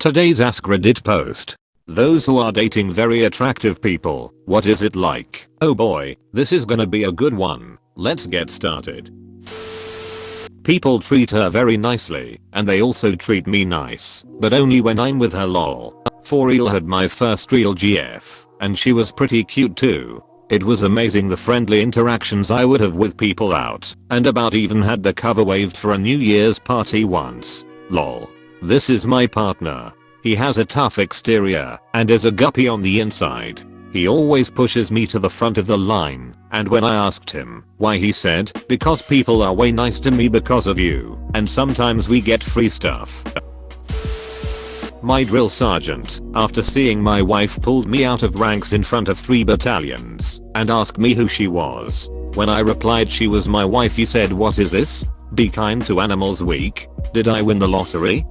Today's AskReddit post. Those who are dating very attractive people, what is it like? Oh boy, this is gonna be a good one. Let's get started. People treat her very nicely, and they also treat me nice, but only when I'm with her lol. For real, had my first real GF, and she was pretty cute too. It was amazing the friendly interactions I would have with people out and about, even had the cover waved for a New Year's party once. Lol. This is my partner. He has a tough exterior and is a guppy on the inside. He always pushes me to the front of the line, and when I asked him why, he said, because people are way nice to me because of you, and sometimes we get free stuff. My drill sergeant, after seeing my wife, pulled me out of ranks in front of 3 battalions and asked me who she was. When I replied she was my wife, he said, "What is this? Be kind to animals week? Did I win the lottery?"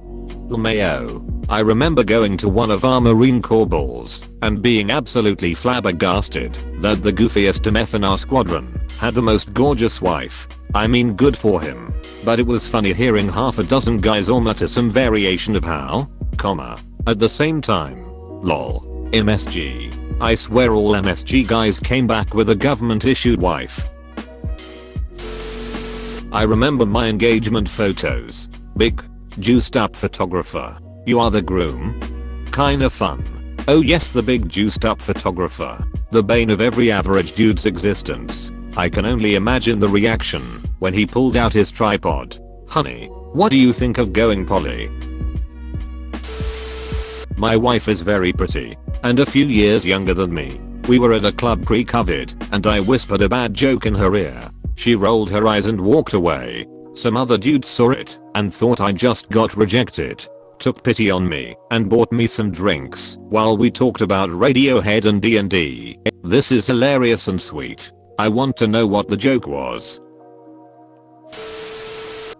Mayo. I remember going to one of our Marine Corps balls and being absolutely flabbergasted that the goofiest MF in our squadron had the most gorgeous wife. I mean, good for him. But it was funny hearing half a dozen guys all mutter some variation of how, at the same time. Lol. MSG. I swear all MSG guys came back with a government issued wife. I remember my engagement photos. Big, juiced up photographer. You are the groom? Kinda fun. Oh yes, the big juiced up photographer. The bane of every average dude's existence. I can only imagine the reaction when he pulled out his tripod. Honey, what do you think of going poly? My wife is very pretty and a few years younger than me. We were at a club pre-COVID and I whispered a bad joke in her ear. She rolled her eyes and walked away. Some other dudes saw it and thought I just got rejected. Took pity on me and bought me some drinks while we talked about Radiohead and D&D. This is hilarious and sweet. I want to know what the joke was.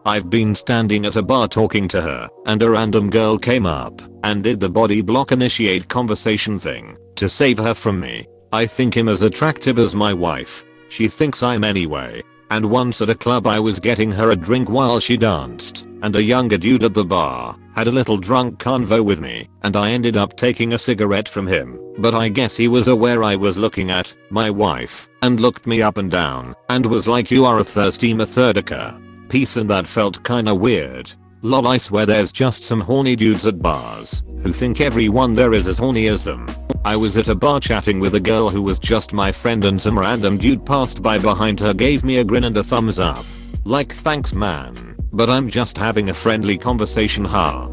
I've been standing at a bar talking to her, and a random girl came up and did the body block initiate conversation thing to save her from me. I think him as attractive as my wife. She thinks I'm anyway. And once at a club I was getting her a drink while she danced, and a younger dude at the bar had a little drunk convo with me, and I ended up taking a cigarette from him, but I guess he was aware I was looking at my wife and looked me up and down and was like, "You are a thirsty methodica." Peace, and that felt kinda weird. Lol, I swear there's just some horny dudes at bars who think everyone there is as horny as them. I was at a bar chatting with a girl who was just my friend, and some random dude passed by behind her, gave me a grin and a thumbs up. Like, thanks man, but I'm just having a friendly conversation, ha.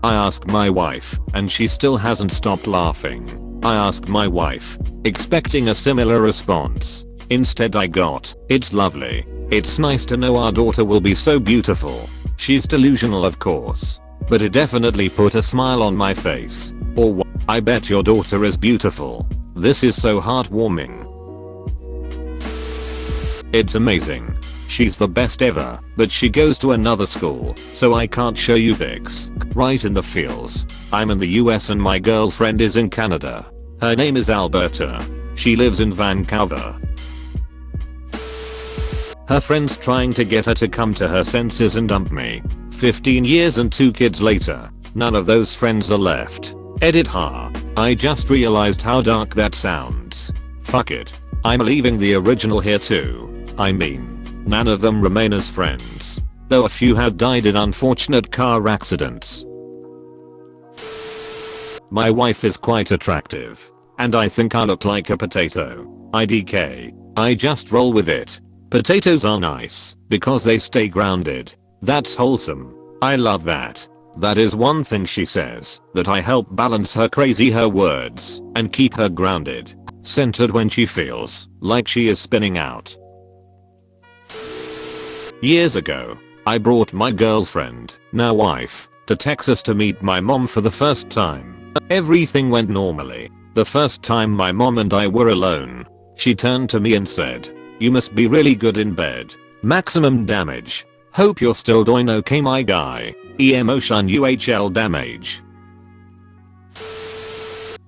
I asked my wife, and she still hasn't stopped laughing. I asked my wife, expecting a similar response. Instead I got, "It's lovely. It's nice to know our daughter will be so beautiful." She's delusional, of course, but it definitely put a smile on my face. Or what? I bet your daughter is beautiful. This is so heartwarming. It's amazing. She's the best ever, but she goes to another school, so I can't show you pics. Right in the feels. I'm in the US and my girlfriend is in Canada. Her name is Alberta. She lives in Vancouver. Her friend's trying to get her to come to her senses and dump me. 15 years and 2 kids later, none of those friends are left. Edit ha. I just realized how dark that sounds. Fuck it. I'm leaving the original here too. I mean, none of them remain as friends, though a few have died in unfortunate car accidents. My wife is quite attractive, and I think I look like a potato. IDK. I just roll with it. Potatoes are nice because they stay grounded. That's wholesome. I love that. That is one thing she says that I help balance her words and keep her grounded, centered when she feels like she is spinning out. Years ago, I brought my girlfriend, now wife, to Texas to meet my mom for the first time. Everything went normally. The first time my mom and I were alone, she turned to me and said, "You must be really good in bed. Maximum damage. Hope you're still doing okay, my guy. Emotion UHL damage."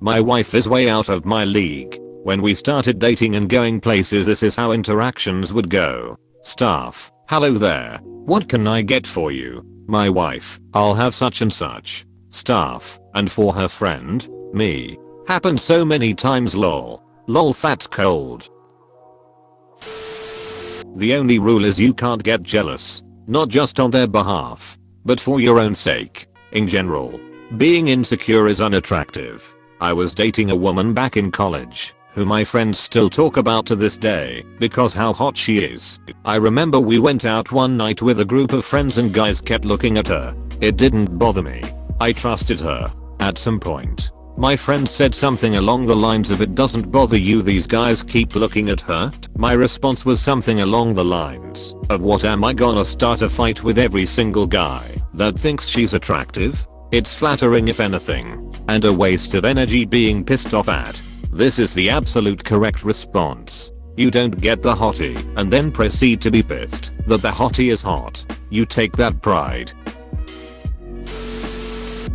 My wife is way out of my league. When we started dating and going places, this is how interactions would go. Staff, "Hello there. What can I get for you?" my wife, I'll have such and such stuff, and for her friend, me. Happened so many times lol. Lol that's cold. The only rule is you can't get jealous. Not just on their behalf, but for your own sake. In general, being insecure is unattractive. I was dating a woman back in college, who my friends still talk about to this day, because how hot she is. I remember we went out one night with a group of friends and guys kept looking at her. It didn't bother me. I trusted her. At some point, my friend said something along the lines of, "It doesn't bother you these guys keep looking at her?" My response was something along the lines of, "What, am I gonna start a fight with every single guy that thinks she's attractive? It's flattering if anything, and a waste of energy being pissed off at." This is the absolute correct response. You don't get the hottie and then proceed to be pissed that the hottie is hot. You take that pride.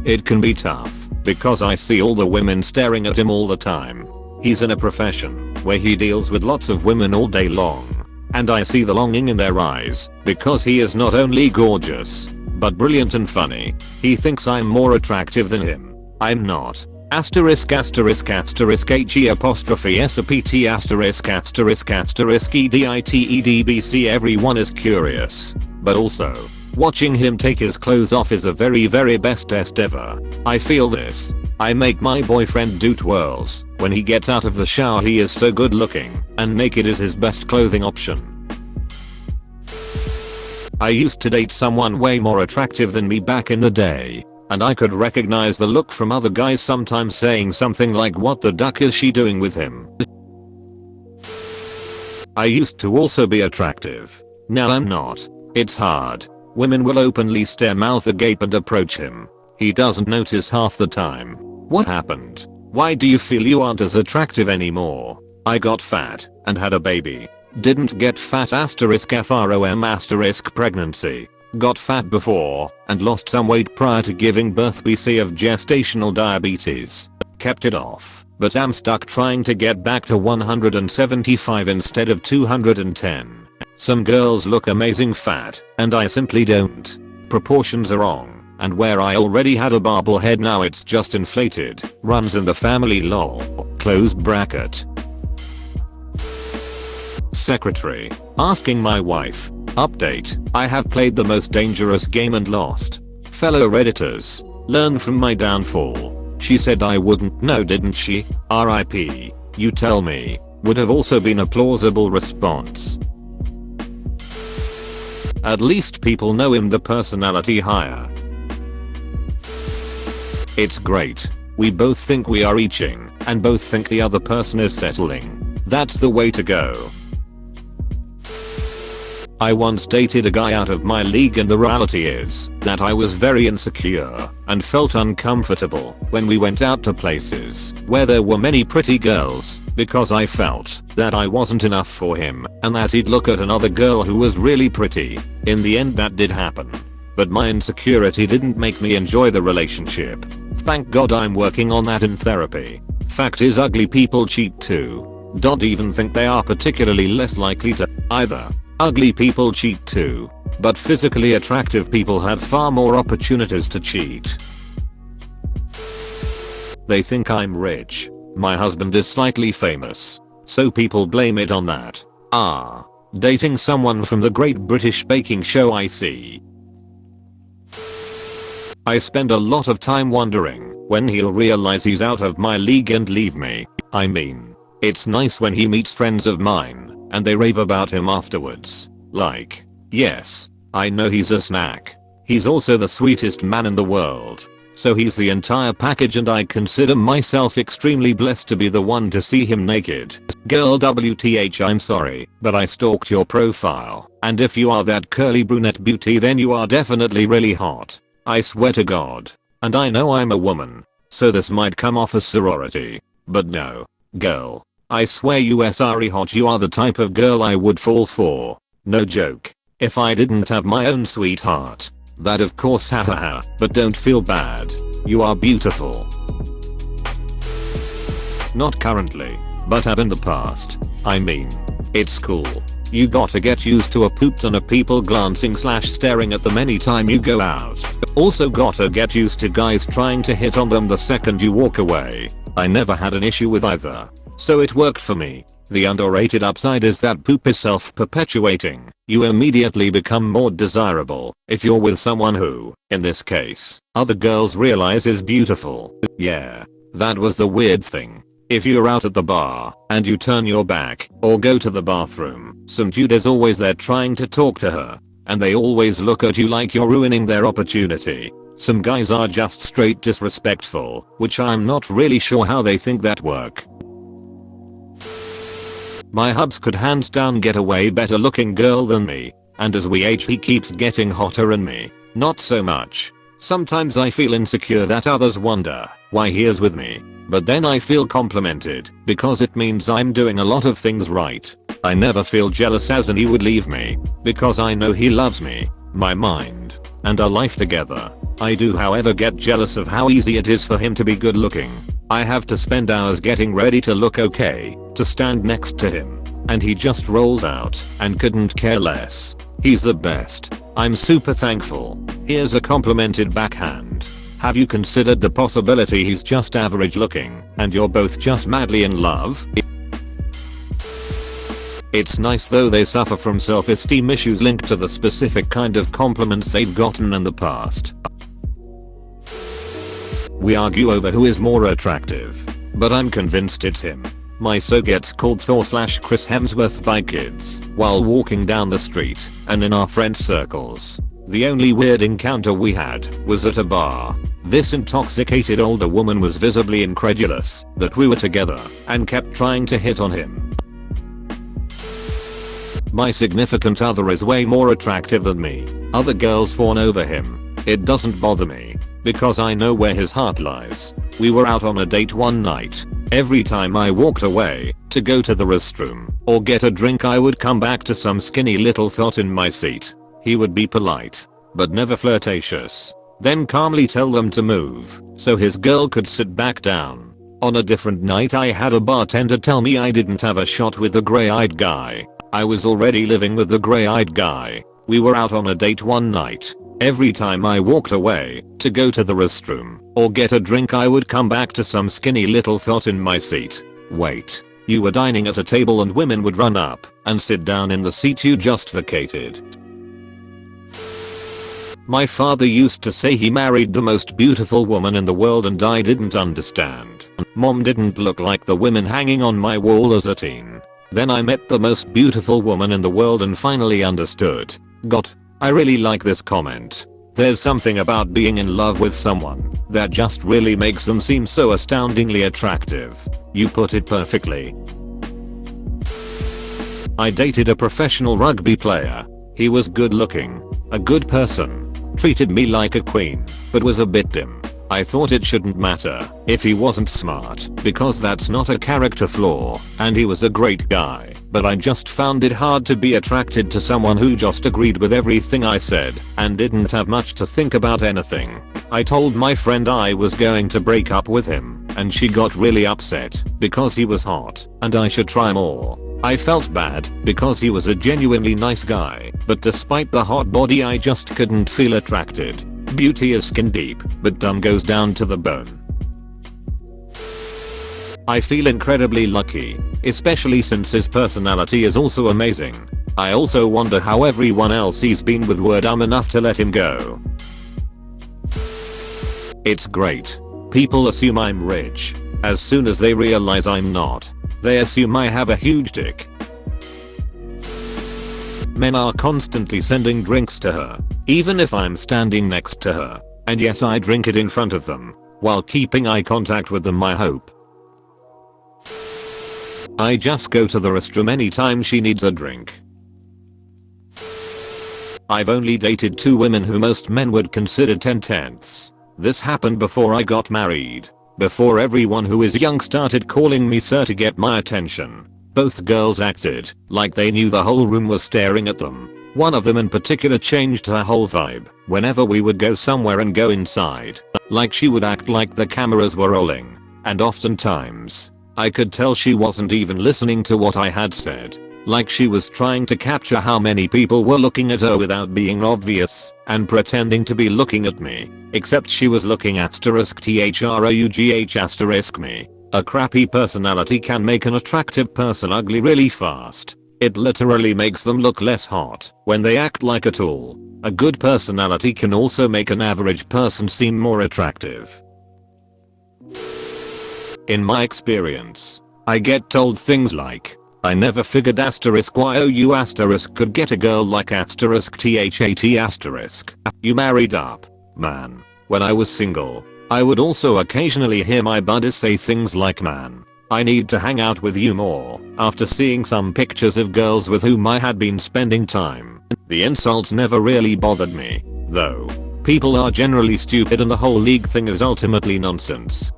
It can be tough, because I see all the women staring at him all the time. He's in a profession where he deals with lots of women all day long. And I see the longing in their eyes, because he is not only gorgeous, but brilliant and funny. He thinks I'm more attractive than him. I'm not. Asterisk asterisk asterisk he apostrophe sapt asterisk asterisk asterisk editedbc. Everyone is curious. But also, watching him take his clothes off is a very best test ever. I feel this. I make my boyfriend do twirls. When he gets out of the shower he is so good looking, and naked is his best clothing option. I used to date someone way more attractive than me back in the day, and I could recognize the look from other guys sometimes saying something like, "What the duck is she doing with him?" I used to also be attractive. Now I'm not. It's hard. Women will openly stare mouth agape and approach him. He doesn't notice half the time. What happened? Why do you feel you aren't as attractive anymore? I got fat and had a baby. Didn't get fat asterisk from asterisk pregnancy. Got fat before and lost some weight prior to giving birth BC of gestational diabetes. Kept it off, but am stuck trying to get back to 175 instead of 210. Some girls look amazing fat, and I simply don't. Proportions are wrong, and where I already had a barbell head now it's just inflated. Runs in the family lol. Close bracket. Secretary. Asking my wife. Update. I have played the most dangerous game and lost. Fellow redditors. Learn from my downfall. She said I wouldn't know, didn't she? RIP. You tell me. Would have also been a plausible response. At least people know him, the personality higher. It's great. We both think we are reaching, and both think the other person is settling. That's the way to go. I once dated a guy out of my league, and the reality is that I was very insecure and felt uncomfortable when we went out to places where there were many pretty girls, because I felt that I wasn't enough for him and that he'd look at another girl who was really pretty. In the end that did happen, but my insecurity didn't make me enjoy the relationship. Thank God I'm working on that in therapy. Fact is, ugly people cheat too. Don't even think they are particularly less likely to either. Ugly people cheat too, but physically attractive people have far more opportunities to cheat. They think I'm rich. My husband is slightly famous, so people blame it on that. Dating someone from the Great British Baking Show, I see. I spend a lot of time wondering when he'll realize he's out of my league and leave me. I mean, it's nice when he meets friends of mine and they rave about him afterwards. Like, yes, I know he's a snack. He's also the sweetest man in the world. So he's the entire package, and I consider myself extremely blessed to be the one to see him naked. Girl WTH, I'm sorry, but I stalked your profile, and if you are that curly brunette beauty then you are definitely really hot. I swear to God. And I know I'm a woman, so this might come off as sorority. But no. Girl. I swear you are hot. You are the type of girl I would fall for. No joke. If I didn't have my own sweetheart. That of course, hahaha, but don't feel bad. You are beautiful. Not currently, but have in the past. I mean, it's cool. You gotta get used to a poop ton of people glancing / staring at them anytime you go out. Also gotta get used to guys trying to hit on them the second you walk away. I never had an issue with either, so it worked for me. The underrated upside is that poop is self-perpetuating. You immediately become more desirable if you're with someone who, in this case, other girls realize is beautiful. Yeah, that was the weird thing. If you're out at the bar and you turn your back or go to the bathroom, some dude is always there trying to talk to her, and they always look at you like you're ruining their opportunity. Some guys are just straight disrespectful, which I'm not really sure how they think that work. My hubs could hands down get a way better looking girl than me, and as we age he keeps getting hotter and me, not so much. Sometimes I feel insecure that others wonder why he is with me, but then I feel complimented because it means I'm doing a lot of things right. I never feel jealous as in he would leave me, because I know he loves me, my mind, and our life together. I do however get jealous of how easy it is for him to be good looking. I have to spend hours getting ready to look okay, to stand next to him, and he just rolls out and couldn't care less. He's the best. I'm super thankful. Here's a complimented backhand. Have you considered the possibility he's just average looking and you're both just madly in love? It's nice though they suffer from self-esteem issues linked to the specific kind of compliments they've gotten in the past. We argue over who is more attractive, but I'm convinced it's him. My so gets called Thor / Chris Hemsworth by kids while walking down the street and in our friend circles. The only weird encounter we had was at a bar. This intoxicated older woman was visibly incredulous that we were together and kept trying to hit on him. My significant other is way more attractive than me. Other girls fawn over him. It doesn't bother me because I know where his heart lies. We were out on a date one night. Every time I walked away to go to the restroom or get a drink I would come back to some skinny little thought in my seat. He would be polite, but never flirtatious. Then calmly tell them to move so his girl could sit back down. On a different night I had a bartender tell me I didn't have a shot with the gray-eyed guy. I was already living with the gray-eyed guy. We were out on a date one night. Every time I walked away to go to the restroom or get a drink I would come back to some skinny little thought in my seat. Wait, you were dining at a table and women would run up and sit down in the seat you just vacated. My father used to say he married the most beautiful woman in the world and I didn't understand. Mom didn't look like the women hanging on my wall as a teen. Then I met the most beautiful woman in the world and finally understood. God, I really like this comment. There's something about being in love with someone that just really makes them seem so astoundingly attractive. You put it perfectly. I dated a professional rugby player. He was good looking, a good person, treated me like a queen, but was a bit dim. I thought it shouldn't matter if he wasn't smart because that's not a character flaw and he was a great guy, but I just found it hard to be attracted to someone who just agreed with everything I said and didn't have much to think about anything. I told my friend I was going to break up with him and she got really upset because he was hot and I should try more. I felt bad because he was a genuinely nice guy, but despite the hot body I just couldn't feel attracted. Beauty is skin deep, but dumb goes down to the bone. I feel incredibly lucky, especially since his personality is also amazing. I also wonder how everyone else he's been with were dumb enough to let him go. It's great. People assume I'm rich. As soon as they realize I'm not, they assume I have a huge dick. Men are constantly sending drinks to her, even if I'm standing next to her. And yes, I drink it in front of them, while keeping eye contact with them I hope. I just go to the restroom anytime she needs a drink. I've only dated 2 women who most men would consider 10/10ths. This happened before I got married. Before everyone who is young started calling me sir to get my attention. Both girls acted like they knew the whole room was staring at them. One of them in particular changed her whole vibe whenever we would go somewhere and go inside. Like she would act like the cameras were rolling. And oftentimes, I could tell she wasn't even listening to what I had said. Like she was trying to capture how many people were looking at her without being obvious and pretending to be looking at me. Except she was looking *THROUGH* me. A crappy personality can make an attractive person ugly really fast. It literally makes them look less hot when they act like a tool. A good personality can also make an average person seem more attractive. In my experience, I get told things like, I never figured *YOU* could get a girl like *THAT*. You married up, man. When I was single, I would also occasionally hear my buddies say things like, man, I need to hang out with you more, after seeing some pictures of girls with whom I had been spending time. The insults never really bothered me, though. People are generally stupid and the whole league thing is ultimately nonsense.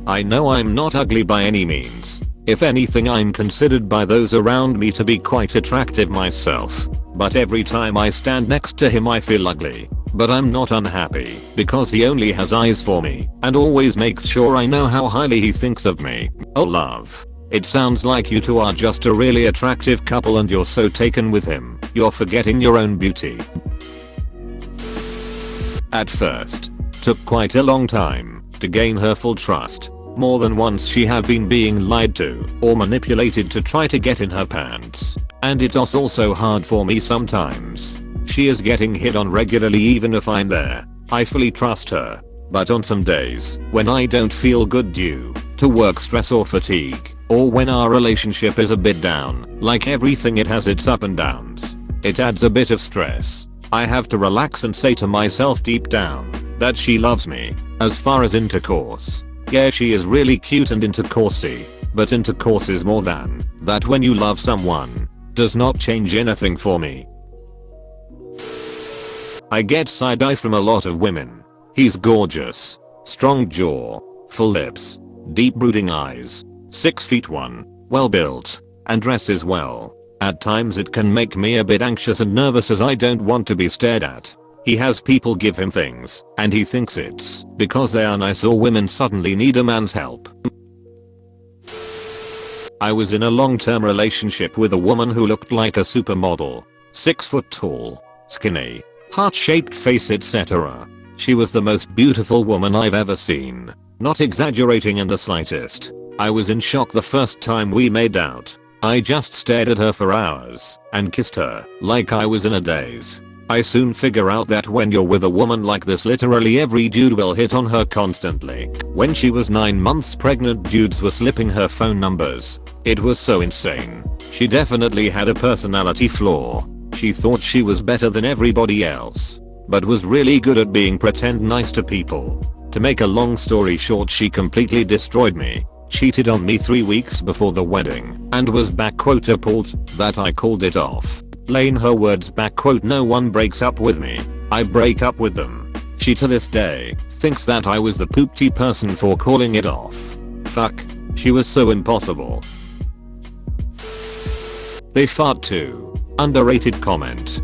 I know I'm not ugly by any means. If anything, I'm considered by those around me to be quite attractive myself. But every time I stand next to him I feel ugly. But I'm not unhappy because he only has eyes for me and always makes sure I know how highly he thinks of me. Oh love. It sounds like you two are just a really attractive couple and you're so taken with him, you're forgetting your own beauty. At first, took quite a long time to gain her full trust. More than once she have been being lied to or manipulated to try to get in her pants. And it was also hard for me sometimes. She is getting hit on regularly even if I'm there. I fully trust her. But on some days, when I don't feel good due to work stress or fatigue, or when our relationship is a bit down, like everything it has its up and downs, it adds a bit of stress. I have to relax and say to myself deep down that she loves me. As far as intercourse, yeah, she is really cute and intercoursey, but intercourse is more than that. When you love someone, does not change anything for me. I get side eye from a lot of women. He's gorgeous, strong jaw, full lips, deep brooding eyes, 6'1", well built, and dresses well. At times it can make me a bit anxious and nervous as I don't want to be stared at. He has people give him things, and he thinks it's because they are nice or women suddenly need a man's help. I was in a long-term relationship with a woman who looked like a supermodel. 6 foot tall, skinny, heart-shaped face, etc. She was the most beautiful woman I've ever seen. Not exaggerating in the slightest. I was in shock the first time we made out. I just stared at her for hours and kissed her like I was in a daze. I soon figure out that when you're with a woman like this, literally every dude will hit on her constantly. When she was 9 months pregnant, dudes were slipping her phone numbers. It was so insane. She definitely had a personality flaw. She thought she was better than everybody else, but was really good at being pretend nice to people. To make a long story short, she completely destroyed me. Cheated on me 3 weeks before the wedding and was appalled that I called it off. Lane her words no one breaks up with me, I break up with them. She to this day thinks that I was the poopty person for calling it off. Fuck, she was so impossible. They fart too. Underrated comment.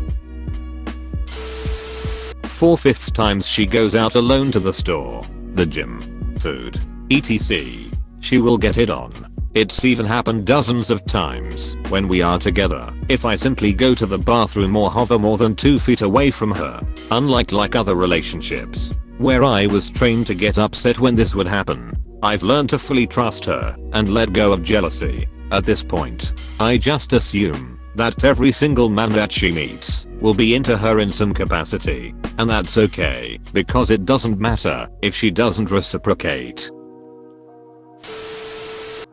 4/5 times she goes out alone to the store, the gym, food, etc. She will get it on. It's even happened dozens of times when we are together. If I simply go to the bathroom or hover more than 2 feet away from her, unlike other relationships, where I was trained to get upset when this would happen, I've learned to fully trust her and let go of jealousy. At this point, I just assume that every single man that she meets will be into her in some capacity, and that's okay, because it doesn't matter if she doesn't reciprocate.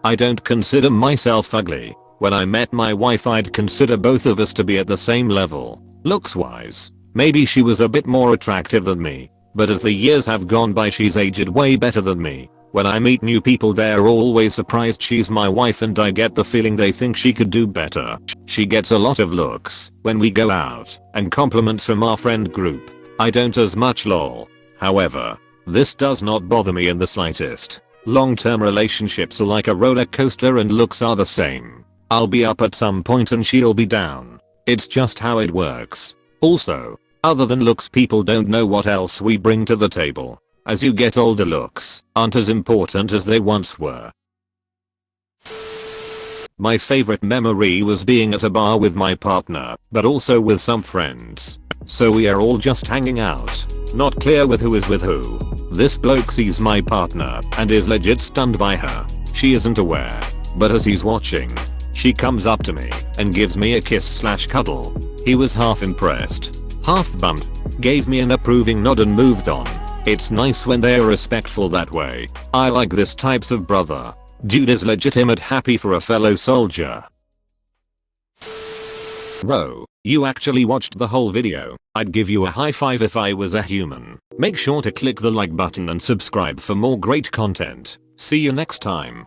I don't consider myself ugly. When I met my wife, I'd consider both of us to be at the same level, looks wise. Maybe she was a bit more attractive than me, but as the years have gone by, she's aged way better than me. When I meet new people, they're always surprised she's my wife, and I get the feeling they think she could do better. She gets a lot of looks when we go out and compliments from our friend group. I don't as much lol. However, this does not bother me in the slightest. Long-term relationships are like a roller coaster and looks are the same. I'll be up at some point and she'll be down. It's just how it works. Also, other than looks, people don't know what else we bring to the table. As you get older, looks aren't as important as they once were. My favorite memory was being at a bar with my partner, but also with some friends. So we are all just hanging out. Not clear with who is with who. This bloke sees my partner and is legit stunned by her. She isn't aware. But as he's watching, she comes up to me and gives me a kiss/cuddle. He was half impressed, half bummed, gave me an approving nod and moved on. It's nice when they're respectful that way. I like this types of brother. Dude is legitimate happy for a fellow soldier. Bro, you actually watched the whole video. I'd give you a high five if I was a human. Make sure to click the like button and subscribe for more great content. See you next time.